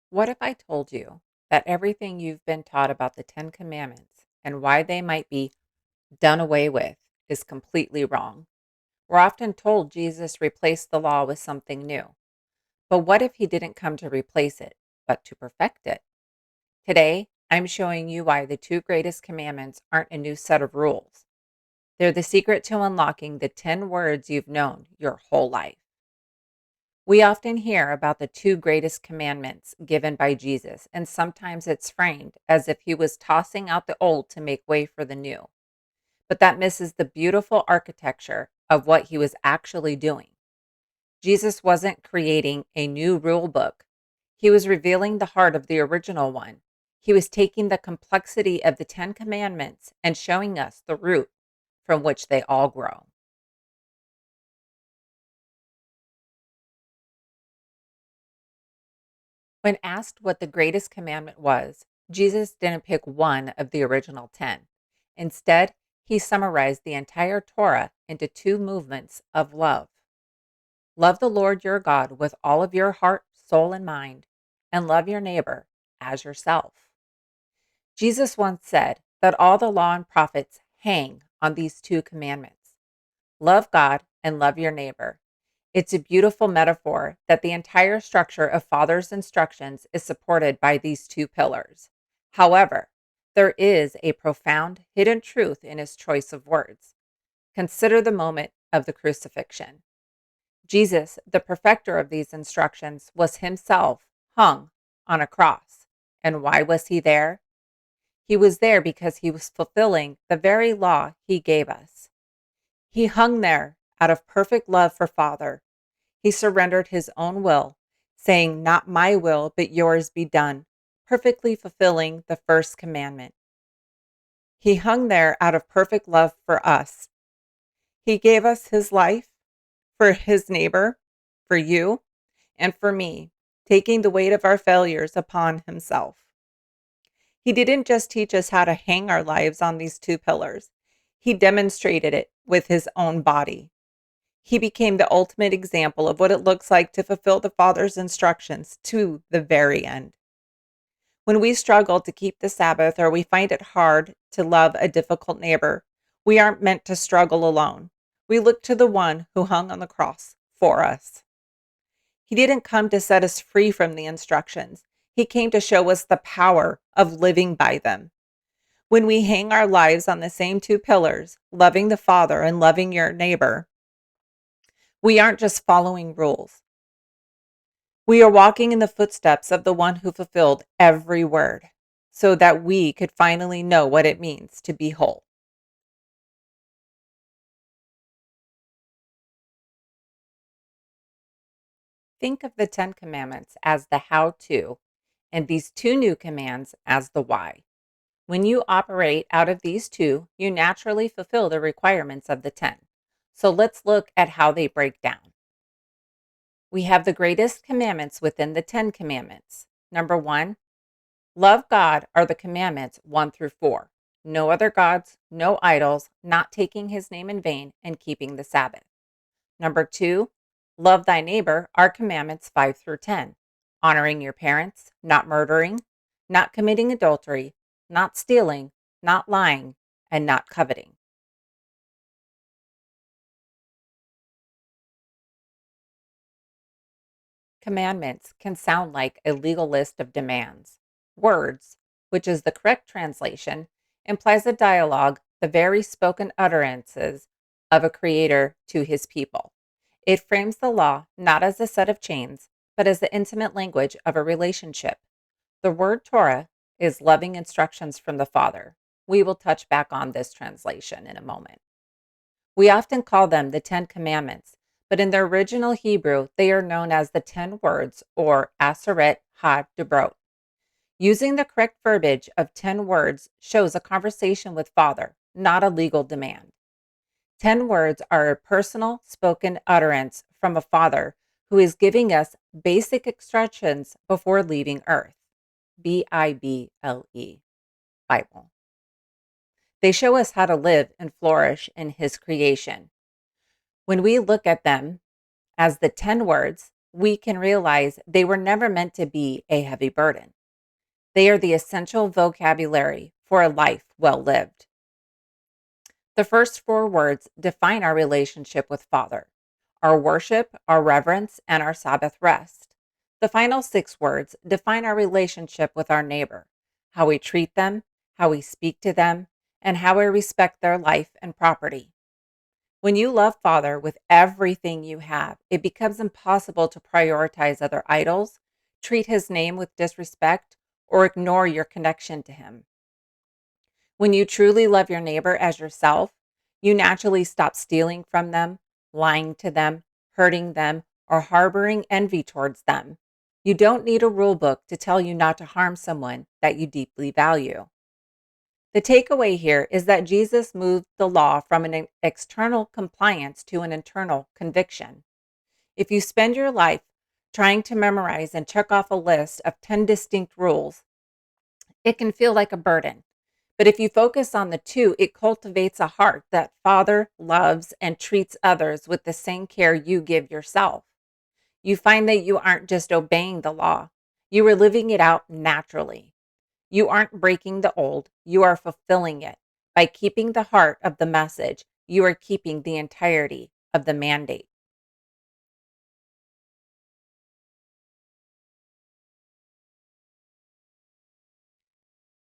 What if I told you that everything you've been taught about the Ten Commandments and why they might be done away with is completely wrong? We're often told Jesus replaced the law with something new. But what if he didn't come to replace it, but to perfect it? Today, I'm showing you why the two greatest commandments aren't a new set of rules. They're the secret to unlocking the 10 words you've known your whole life. We often hear about the two greatest commandments given by Jesus, and sometimes it's framed as if he was tossing out the old to make way for the new. But that misses the beautiful architecture of what he was actually doing. Jesus wasn't creating a new rule book, he was revealing the heart of the original one. He was taking the complexity of the Ten Commandments and showing us the root from which they all grow. When asked what the greatest commandment was, Jesus didn't pick one of the original 10. Instead, he summarized the entire Torah into two movements of love. Love the Lord your God with all of your heart, soul, and mind, and love your neighbor as yourself. Jesus once said that all the law and prophets hang on these two commandments: love God and love your neighbor. It's a beautiful metaphor that the entire structure of Father's instructions is supported by these two pillars. However, there is a profound hidden truth in his choice of words. Consider the moment of the crucifixion. Jesus, the perfecter of these instructions, was himself hung on a cross. And why was he there? He was there because he was fulfilling the very law he gave us. He hung there out of perfect love for Father. He surrendered his own will, saying, "Not my will, but yours be done," perfectly fulfilling the first commandment. He hung there out of perfect love for us. He gave us his life for his neighbor, for you, and for me, taking the weight of our failures upon himself. He didn't just teach us how to hang our lives on these two pillars, he demonstrated it with his own body. He became the ultimate example of what it looks like to fulfill the Father's instructions to the very end. When we struggle to keep the Sabbath or we find it hard to love a difficult neighbor, we aren't meant to struggle alone. We look to the one who hung on the cross for us. He didn't come to set us free from the instructions. He came to show us the power of living by them. When we hang our lives on the same two pillars, loving the Father and loving your neighbor, we aren't just following rules. We are walking in the footsteps of the one who fulfilled every word so that we could finally know what it means to be whole. Think of the 10 Commandments as the how to, and these two new commands as the why. When you operate out of these two, you naturally fulfill the requirements of the 10. So let's look at how they break down. We have the greatest commandments within the 10 commandments. Number 1, love God are the commandments 1 through 4. No other gods, no idols, not taking his name in vain, and keeping the Sabbath. Number 2, love thy neighbor are commandments 5 through 10. Honoring your parents, not murdering, not committing adultery, not stealing, not lying, and not coveting. Commandments can sound like a legal list of demands. Words, which is the correct translation, implies a dialogue, the very spoken utterances of a creator to his people. It frames the law not as a set of chains, but as the intimate language of a relationship. The word Torah is loving instructions from the Father. We will touch back on this translation in a moment. We often call them the Ten Commandments, but in their original Hebrew, they are known as the 10 words or Aseret HaDibrot. Using the correct verbiage of 10 words shows a conversation with Father, not a legal demand. 10 words are a personal, spoken utterance from a Father who is giving us basic instructions before leaving Earth. Bible, Bible. They show us how to live and flourish in His creation. When we look at them as the 10 words, we can realize they were never meant to be a heavy burden. They are the essential vocabulary for a life well lived. The first four words define our relationship with Father: our worship, our reverence, and our Sabbath rest. The final six words define our relationship with our neighbor: how we treat them, how we speak to them, and how we respect their life and property. When you love Father with everything you have, it becomes impossible to prioritize other idols, treat his name with disrespect, or ignore your connection to him. When you truly love your neighbor as yourself, you naturally stop stealing from them, lying to them, hurting them, or harboring envy towards them. You don't need a rule book to tell you not to harm someone that you deeply value. The takeaway here is that Jesus moved the law from an external compliance to an internal conviction. If you spend your life trying to memorize and check off a list of 10 distinct rules, it can feel like a burden. But if you focus on the two, it cultivates a heart that Father loves and treats others with the same care you give yourself. You find that you aren't just obeying the law, you are living it out naturally. You aren't breaking the old, you are fulfilling it. By keeping the heart of the message, you are keeping the entirety of the mandate.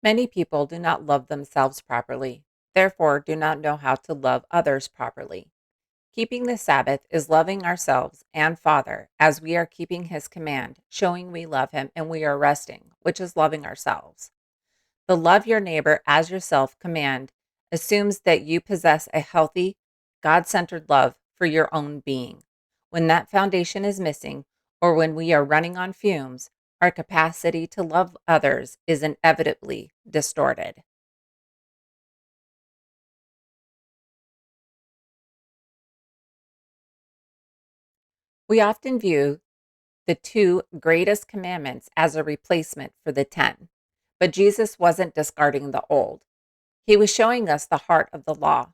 Many people do not love themselves properly, therefore, do not know how to love others properly. Keeping the Sabbath is loving ourselves and Father as we are keeping his command, showing we love him and we are resting, which is loving ourselves. The love your neighbor as yourself command assumes that you possess a healthy, God centered love for your own being. When that foundation is missing, or when we are running on fumes, our capacity to love others is inevitably distorted. We often view the two greatest commandments as a replacement for the 10, but Jesus wasn't discarding the old. He was showing us the heart of the law.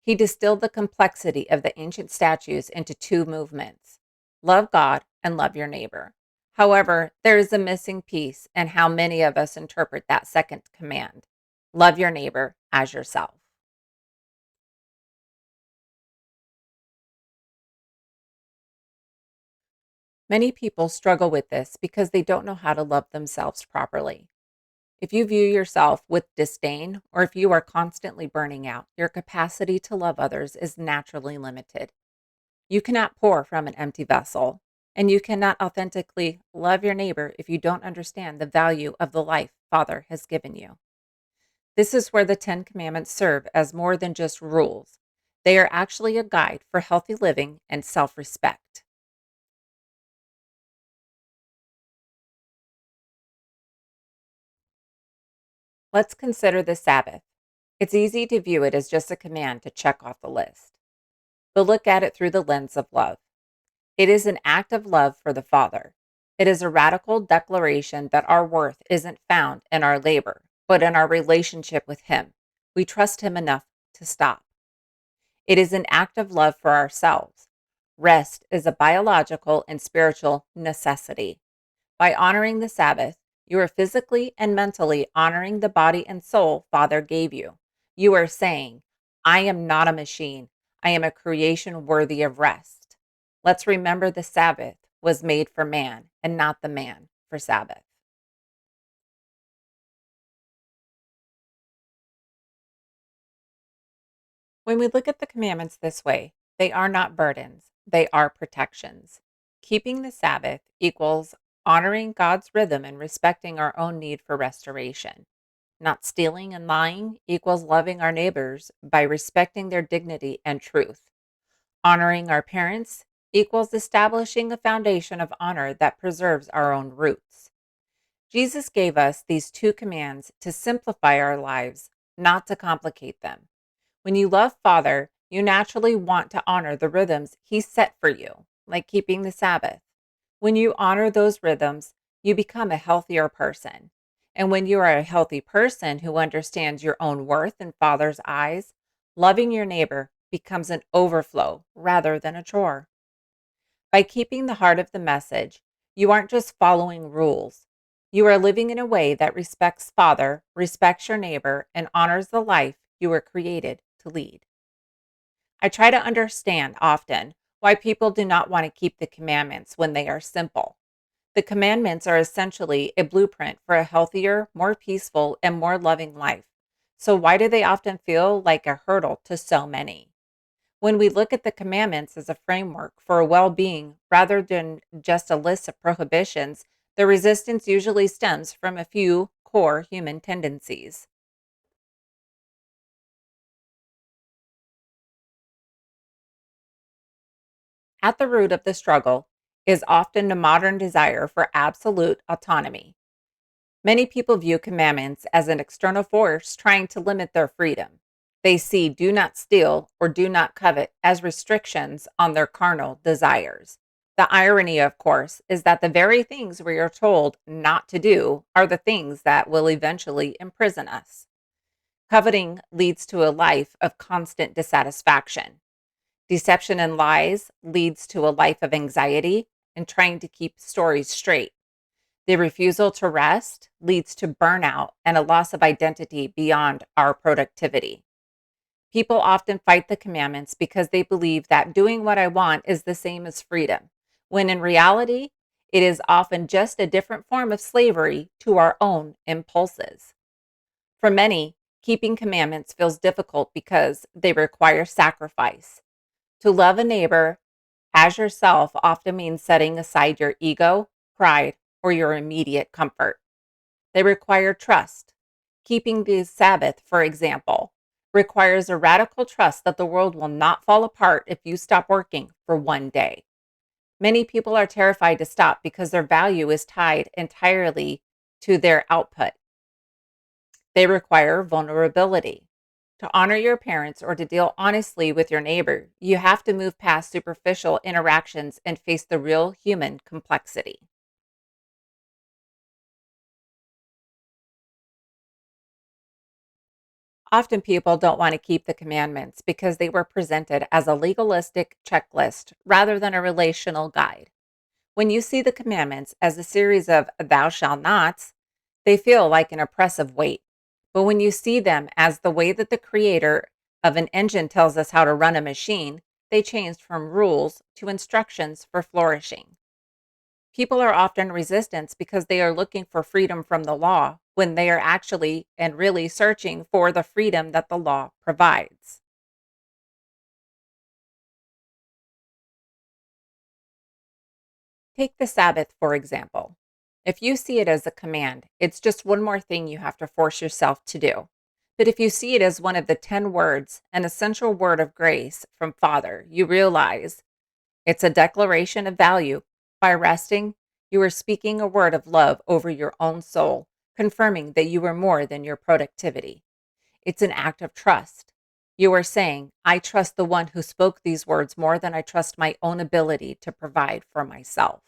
He distilled the complexity of the ancient statutes into two movements: love God and love your neighbor. However, there is a missing piece in how many of us interpret that second command: love your neighbor as yourself. Many people struggle with this because they don't know how to love themselves properly. If you view yourself with disdain, or if you are constantly burning out, your capacity to love others is naturally limited. You cannot pour from an empty vessel, and you cannot authentically love your neighbor if you don't understand the value of the life Father has given you. This is where the Ten Commandments serve as more than just rules. They are actually a guide for healthy living and self respect. Let's consider the Sabbath. It's easy to view it as just a command to check off the list, but look at it through the lens of love. It is an act of love for the Father. It is a radical declaration that our worth isn't found in our labor, but in our relationship with Him. We trust Him enough to stop. It is an act of love for ourselves. Rest is a biological and spiritual necessity. By honoring the Sabbath, you are physically and mentally honoring the body and soul Father gave you. You are saying, I am not a machine. I am a creation worthy of rest. Let's remember the Sabbath was made for man and not the man for Sabbath. When we look at the commandments this way, they are not burdens, they are protections. Keeping the Sabbath equals honoring God's rhythm and respecting our own need for restoration. Not stealing and lying equals loving our neighbors by respecting their dignity and truth. Honoring our parents equals establishing a foundation of honor that preserves our own roots. Jesus gave us these two commands to simplify our lives, not to complicate them. When you love Father, you naturally want to honor the rhythms He set for you, like keeping the Sabbath. When you honor those rhythms, you become a healthier person. And when you are a healthy person who understands your own worth in Father's eyes, loving your neighbor becomes an overflow rather than a chore. By keeping the heart of the message, you aren't just following rules. You are living in a way that respects Father, respects your neighbor, and honors the life you were created to lead. I try to understand often why people do not want to keep the commandments when they are simple. The commandments are essentially a blueprint for a healthier, more peaceful, and more loving life. So, why do they often feel like a hurdle to so many? When we look at the commandments as a framework for a well being rather than just a list of prohibitions, the resistance usually stems from a few core human tendencies. At the root of the struggle is often the modern desire for absolute autonomy. Many people view commandments as an external force trying to limit their freedom. They see do not steal or do not covet as restrictions on their carnal desires. The irony, of course, is that the very things we are told not to do are the things that will eventually imprison us. Coveting leads to a life of constant dissatisfaction. Deception and lies leads to a life of anxiety and trying to keep stories straight. The refusal to rest leads to burnout and a loss of identity beyond our productivity. People often fight the commandments because they believe that doing what I want is the same as freedom, when in reality, it is often just a different form of slavery to our own impulses. For many, keeping commandments feels difficult because they require sacrifice. To love a neighbor as yourself often means setting aside your ego, pride, or your immediate comfort. They require trust. Keeping the Sabbath, for example, requires a radical trust that the world will not fall apart if you stop working for one day. Many people are terrified to stop because their value is tied entirely to their output. They require vulnerability. To honor your parents or to deal honestly with your neighbor, you have to move past superficial interactions and face the real human complexity. Often people don't want to keep the commandments because they were presented as a legalistic checklist rather than a relational guide. When you see the commandments as a series of thou shalt nots, they feel like an oppressive weight. But when you see them as the way that the creator of an engine tells us how to run a machine, they change from rules to instructions for flourishing. People are often resistant because they are looking for freedom from the law when they are actually and really searching for the freedom that the law provides. Take the Sabbath, for example. If you see it as a command, it's just one more thing you have to force yourself to do. But if you see it as one of the 10 words, an essential word of grace from Father, you realize it's a declaration of value. By resting, you are speaking a word of love over your own soul, confirming that you are more than your productivity. It's an act of trust. You are saying, I trust the one who spoke these words more than I trust my own ability to provide for myself.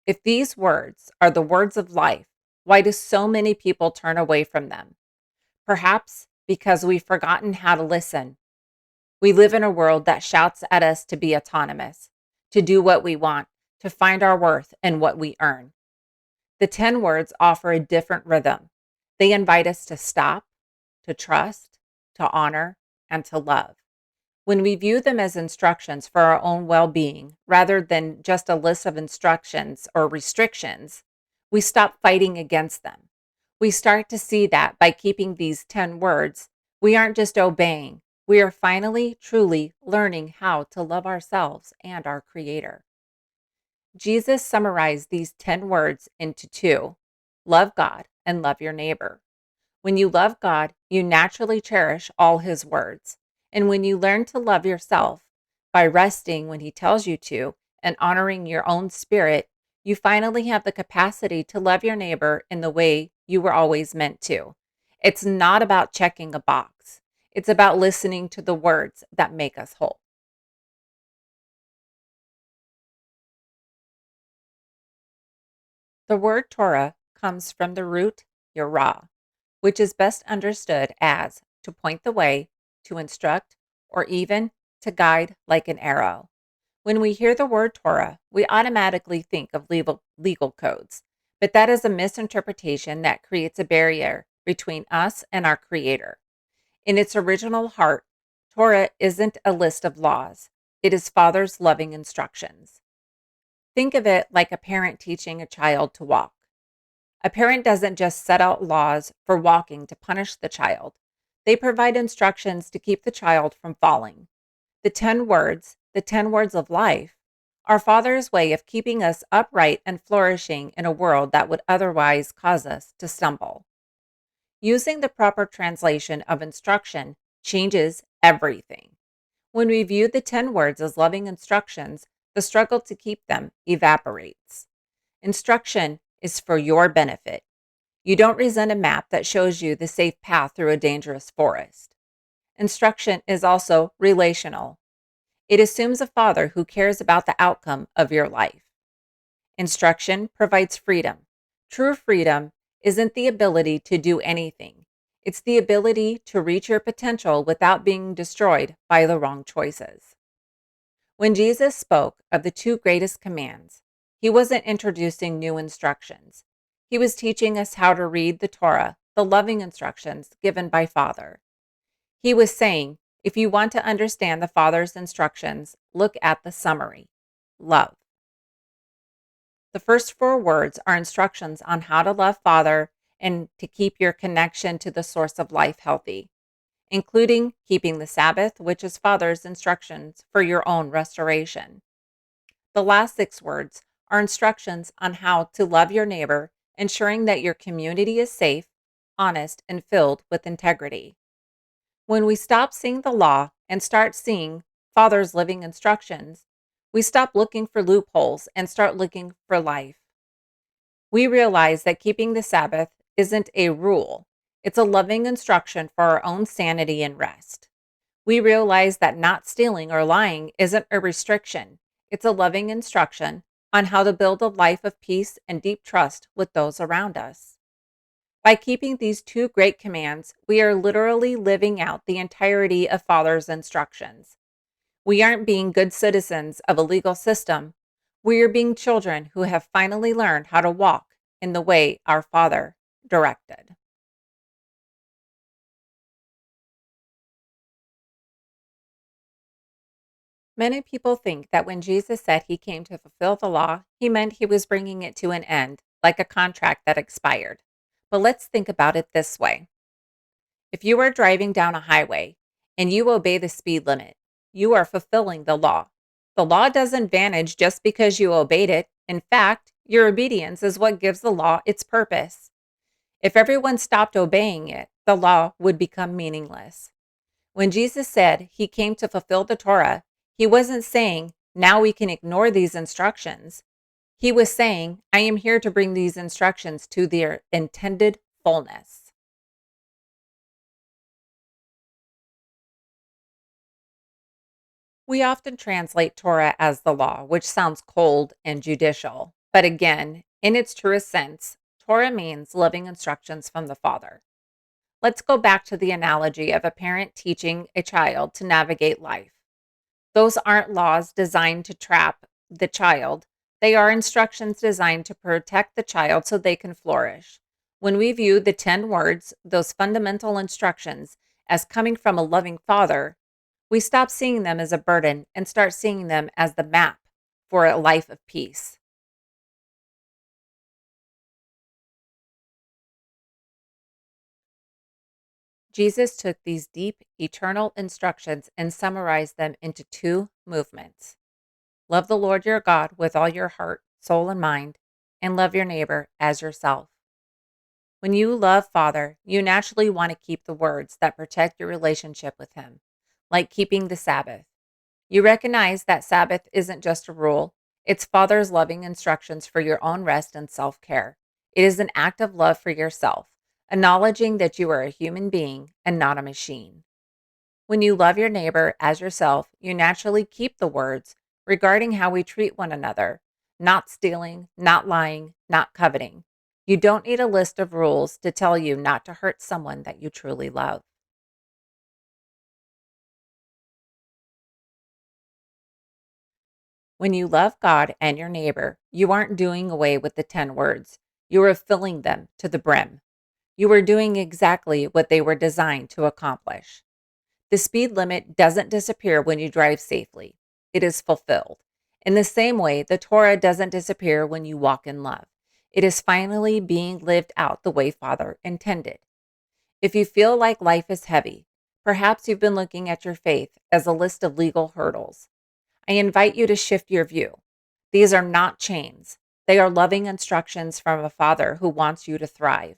If these words are the words of life, why do so many people turn away from them? Perhaps because we've forgotten how to listen. We live in a world that shouts at us to be autonomous, to do what we want, to find our worth and what we earn. The 10 words offer a different rhythm. They invite us to stop, to trust, to honor, and to love. When we view them as instructions for our own well being, rather than just a list of instructions or restrictions, we stop fighting against them. We start to see that by keeping these 10 words, we aren't just obeying, we are finally, truly learning how to love ourselves and our Creator. Jesus summarized these 10 words into two: love God and love your neighbor. When you love God, you naturally cherish all his words. And when you learn to love yourself by resting when he tells you to and honoring your own spirit, you finally have the capacity to love your neighbor in the way you were always meant to. It's not about checking a box, it's about listening to the words that make us whole. The word Torah comes from the root Yerah, which is best understood as to point the way, to instruct, or even to guide like an arrow. When we hear the word Torah, we automatically think of legal codes, but that is a misinterpretation that creates a barrier between us and our Creator. In its original heart, Torah isn't a list of laws, it is Father's loving instructions. Think of it like a parent teaching a child to walk. A parent doesn't just set out laws for walking to punish the child, they provide instructions to keep the child from falling. The 10 words of life, are Father's way of keeping us upright and flourishing in a world that would otherwise cause us to stumble. Using the proper translation of instruction changes everything. When we view the 10 words as loving instructions, the struggle to keep them evaporates. Instruction is for your benefit. You don't resent a map that shows you the safe path through a dangerous forest. Instruction is also relational. It assumes a father who cares about the outcome of your life. Instruction provides freedom. True freedom isn't the ability to do anything. It's the ability to reach your potential without being destroyed by the wrong choices. When Jesus spoke of the two greatest commands, he wasn't introducing new instructions. He was teaching us how to read the Torah, the loving instructions given by Father. He was saying, if you want to understand the Father's instructions, look at the summary: love. The first 4 words are instructions on how to love Father and to keep your connection to the source of life healthy, including keeping the Sabbath, which is Father's instructions for your own restoration. The last 6 words are instructions on how to love your neighbor, ensuring that your community is safe, honest, and filled with integrity. When we stop seeing the law and start seeing Father's living instructions, we stop looking for loopholes and start looking for life. We realize that keeping the Sabbath isn't a rule, it's a loving instruction for our own sanity and rest. We realize that not stealing or lying isn't a restriction, it's a loving instruction on how to build a life of peace and deep trust with those around us. By keeping these 2 great commands, we are literally living out the entirety of Father's instructions. We aren't being good citizens of a legal system. We are being children who have finally learned how to walk in the way our Father directed. Many people think that when Jesus said he came to fulfill the law, he meant he was bringing it to an end, like a contract that expired. But let's think about it this way. If you are driving down a highway and you obey the speed limit, you are fulfilling the law. The law doesn't vanish just because you obeyed it. In fact, your obedience is what gives the law its purpose. If everyone stopped obeying it, the law would become meaningless. When Jesus said he came to fulfill the Torah, he wasn't saying, now we can ignore these instructions. He was saying, I am here to bring these instructions to their intended fullness. We often translate Torah as the law, which sounds cold and judicial. But again, in its truest sense, Torah means living instructions from the Father. Let's go back to the analogy of a parent teaching a child to navigate life. Those aren't laws designed to trap the child. They are instructions designed to protect the child so they can flourish. When we view the 10 words, those fundamental instructions, as coming from a loving Father, we stop seeing them as a burden and start seeing them as the map for a life of peace. Jesus took these deep, eternal instructions and summarized them into 2 movements. Love the Lord your God with all your heart, soul, and mind, and love your neighbor as yourself. When you love Father, you naturally want to keep the words that protect your relationship with Him, like keeping the Sabbath. You recognize that Sabbath isn't just a rule, it's Father's loving instructions for your own rest and self care. It is an act of love for yourself, acknowledging that you are a human being and not a machine. When you love your neighbor as yourself, you naturally keep the words regarding how we treat one another: not stealing, not lying, not coveting. You don't need a list of rules to tell you not to hurt someone that you truly love. When you love God and your neighbor, you aren't doing away with the 10 words. You are filling them to the brim. You are doing exactly what they were designed to accomplish. The speed limit doesn't disappear when you drive safely. It is fulfilled. In the same way, the Torah doesn't disappear when you walk in love. It is finally being lived out the way Father intended. If you feel like life is heavy, perhaps you've been looking at your faith as a list of legal hurdles. I invite you to shift your view. These are not chains. They are loving instructions from a Father who wants you to thrive.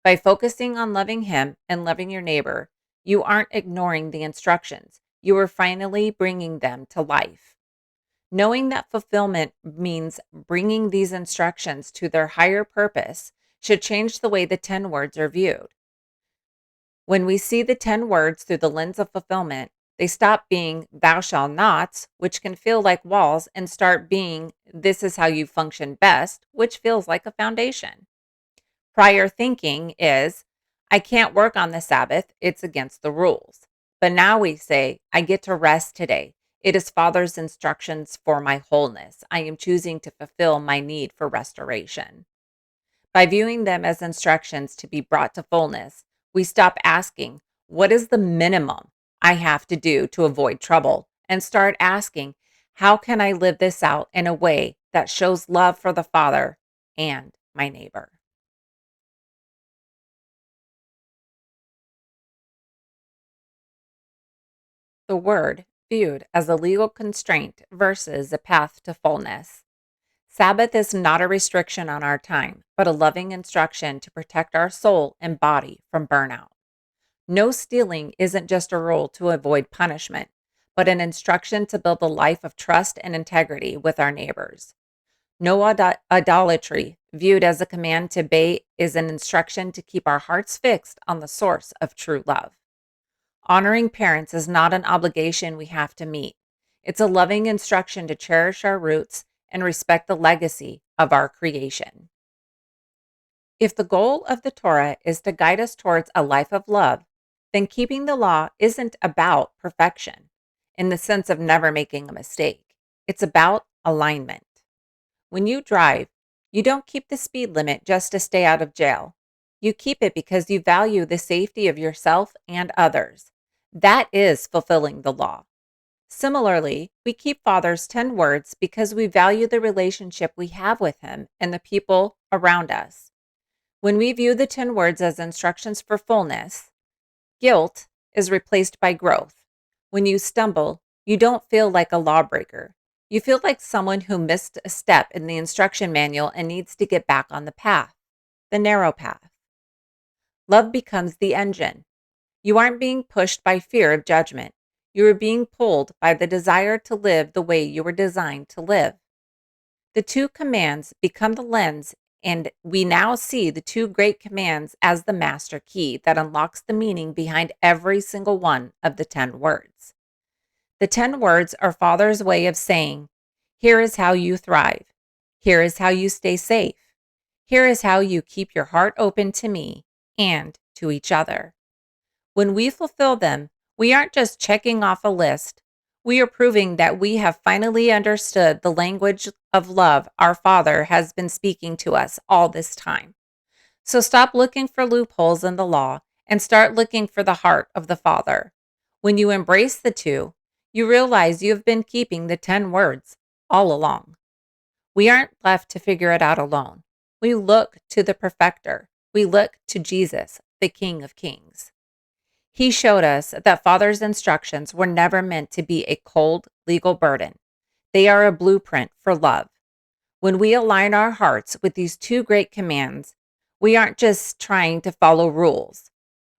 By focusing on loving Him and loving your neighbor, you aren't ignoring the instructions. You are finally bringing them to life. Knowing that fulfillment means bringing these instructions to their higher purpose should change the way the 10 words are viewed. When we see the 10 words through the lens of fulfillment, they stop being thou shalt nots, which can feel like walls, and start being this is how you function best, which feels like a foundation. Prior thinking is I can't work on the Sabbath, it's against the rules. But now we say I get to rest today. It is Father's instructions for my wholeness. I am choosing to fulfill my need for restoration. By viewing them as instructions to be brought to fullness, we stop asking, what is the minimum I have to do to avoid trouble? And start asking, how can I live this out in a way that shows love for the Father and my neighbor? The word viewed as a legal constraint versus a path to fullness. Sabbath is not a restriction on our time, but a loving instruction to protect our soul and body from burnout. No stealing isn't just a rule to avoid punishment, but an instruction to build a life of trust and integrity with our neighbors. No idolatry, viewed as a command to obey, is an instruction to keep our hearts fixed on the source of true love. Honoring parents is not an obligation we have to meet. It's a loving instruction to cherish our roots and respect the legacy of our creation. If the goal of the Torah is to guide us towards a life of love, then keeping the law isn't about perfection in the sense of never making a mistake. It's about alignment. When you drive, you don't keep the speed limit just to stay out of jail. You keep it because you value the safety of yourself and others. That is fulfilling the law. Similarly, we keep Father's 10 words because we value the relationship we have with Him and the people around us. When we view the 10 words as instructions for fullness, guilt is replaced by growth. When you stumble, you don't feel like a lawbreaker. You feel like someone who missed a step in the instruction manual and needs to get back on the path, the narrow path. Love becomes the engine. You aren't being pushed by fear of judgment. You are being pulled by the desire to live the way you were designed to live. The two commands become the lens, and we now see the two great commands as the master key that unlocks the meaning behind every single one of the 10 words. The 10 words are Father's way of saying, here is how you thrive. Here is how you stay safe. Here is how you keep your heart open to me and to each other. When we fulfill them, we aren't just checking off a list. We are proving that we have finally understood the language of love our Father has been speaking to us all this time. So stop looking for loopholes in the law and start looking for the heart of the Father. When you embrace the two, you realize you have been keeping the 10 words all along. We aren't left to figure it out alone. We look to the perfecter. We look to Jesus, the King of Kings. He showed us that Father's instructions were never meant to be a cold legal burden. They are a blueprint for love. When we align our hearts with these two great commands, we aren't just trying to follow rules.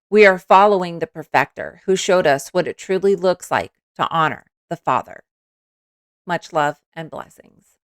We are following the perfecter who showed us what it truly looks like to honor the Father. Much love and blessings.